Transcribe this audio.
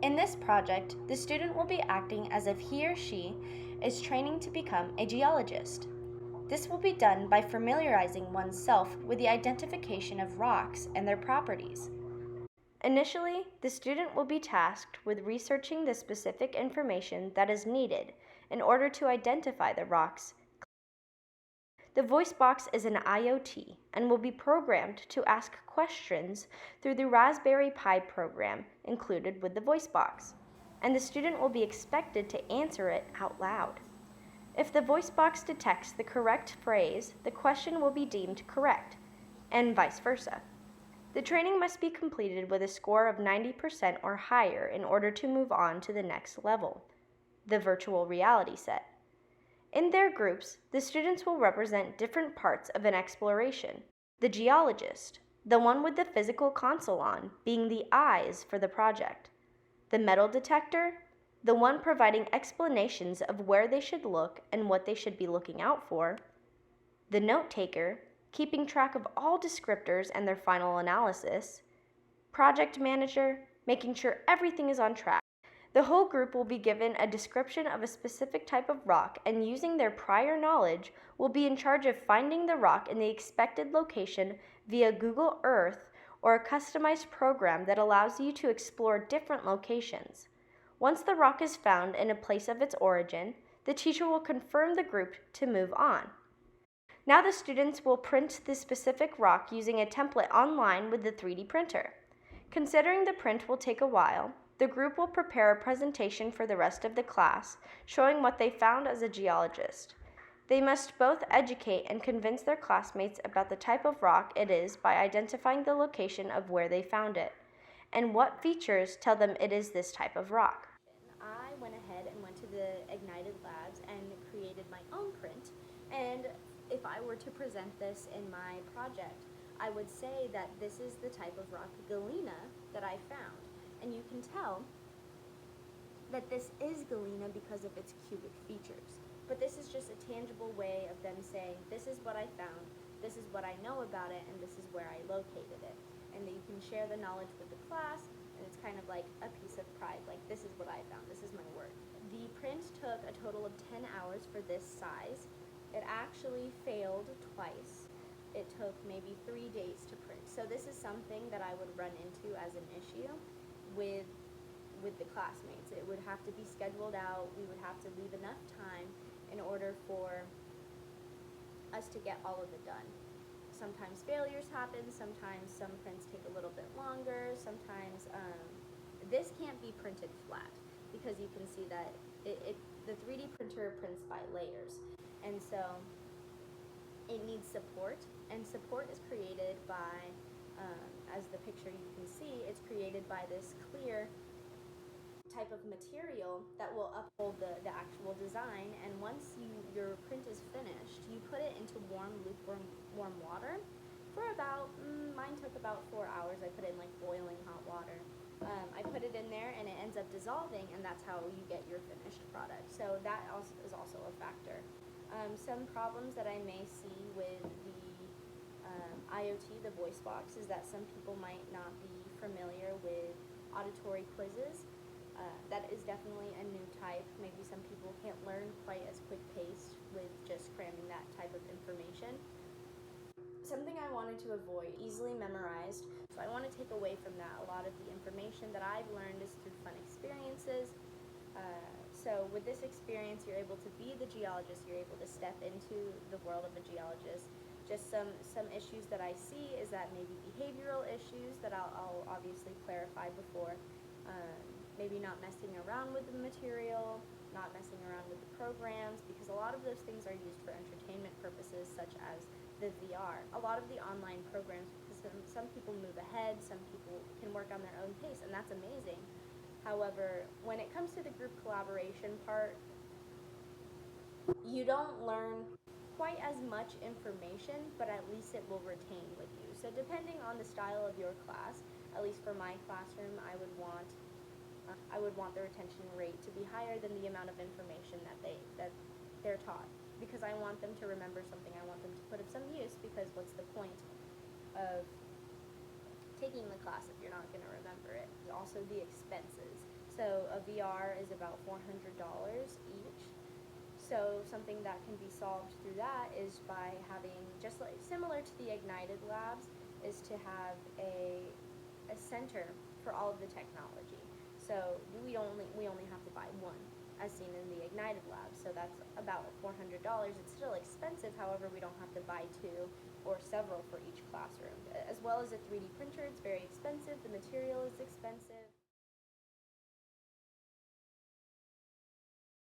In this project, the student will be acting as if he or she is training to become a geologist. This will be done by familiarizing oneself with the identification of rocks and their properties. Initially, the student will be tasked with researching the specific information that is needed in order to identify the rocks. The voice box is an IoT and will be programmed to ask questions through the Raspberry Pi program included with the voice box, and the student will be expected to answer it out loud. If the voice box detects the correct phrase, the question will be deemed correct, and vice versa. The training must be completed with a score of 90% or higher in order to move on to the next level, the virtual reality set. In their groups, the students will represent different parts of an exploration. The geologist, the one with the physical console on, being the eyes for the project. The metal detector, the one providing explanations of where they should look and what they should be looking out for. The note taker, keeping track of all descriptors and their final analysis. Project manager, making sure everything is on track. The whole group will be given a description of a specific type of rock and using their prior knowledge will be in charge of finding the rock in the expected location via Google Earth or a customized program that allows you to explore different locations. Once the rock is found in a place of its origin, the teacher will confirm the group to move on. Now the students will print the specific rock using a template online with the 3D printer. Considering the print will take a while, the group will prepare a presentation for the rest of the class, showing what they found as a geologist. They must both educate and convince their classmates about the type of rock it is by identifying the location of where they found it, and what features tell them it is this type of rock. I went ahead and went to the Ignited Labs and created my own print, and if I were to present this in my project, I would say that this is the type of rock, galena, that I found. And you can tell that this is galena because of its cubic features. But this is just a tangible way of them saying, this is what I found, this is what I know about it, and this is where I located it. And that you can share the knowledge with the class, and it's kind of like a piece of pride, like this is what I found, this is my work. The print took a total of 10 hours for this size. It actually failed twice. It took maybe 3 days to print. So this is something that I would run into as an issue with the classmates. It would have to be scheduled out. We would have to leave enough time in order for us to get all of it done. Sometimes failures happen, sometimes some prints take a little bit longer, sometimes this can't be printed flat because you can see that the 3D printer prints by layers, and so it needs support, and support is created by as the picture you can see, it's created by this clear type of material that will uphold the actual design. And once your print is finished, you put it into lukewarm water for about, mine took about 4 hours. I put it in like boiling hot water. I put it in there and it ends up dissolving, and that's how you get your finished product. So that is also a factor. Some problems that I may see with the IoT, the voice box, is that some people might not be familiar with auditory quizzes. That is definitely a new type. Maybe some people can't learn quite as quick paced with just cramming that type of information. Something I wanted to avoid, easily memorized, so I want to take away from that. A lot of the information that I've learned is through fun experiences. So with this experience, you're able to be the geologist, you're able to step into the world of a geologist. Just some issues that I see is that maybe behavioral issues that I'll obviously clarify before. Maybe not messing around with the material, not messing around with the programs, because a lot of those things are used for entertainment purposes, such as the VR. A lot of the online programs, because some people move ahead, some people can work on their own pace, and that's amazing. However, when it comes to the group collaboration part, you don't learn quite as much information, but at least it will retain with you. So depending on the style of your class, at least for my classroom, I would want the retention rate to be higher than the amount of information that they're taught, because I want them to remember something. I want them to put it some use, because what's the point of taking the class if you're not going to remember it? Also, the expenses. So a VR is about $400 each. So something that can be solved through that is by having, just like similar to the Ignited Labs, is to have a center for all of the technology. So we only have to buy one, as seen in the Ignited Lab. So that's about $400. It's still expensive, however, we don't have to buy two or several for each classroom. As well as a 3D printer, it's very expensive. The material is expensive.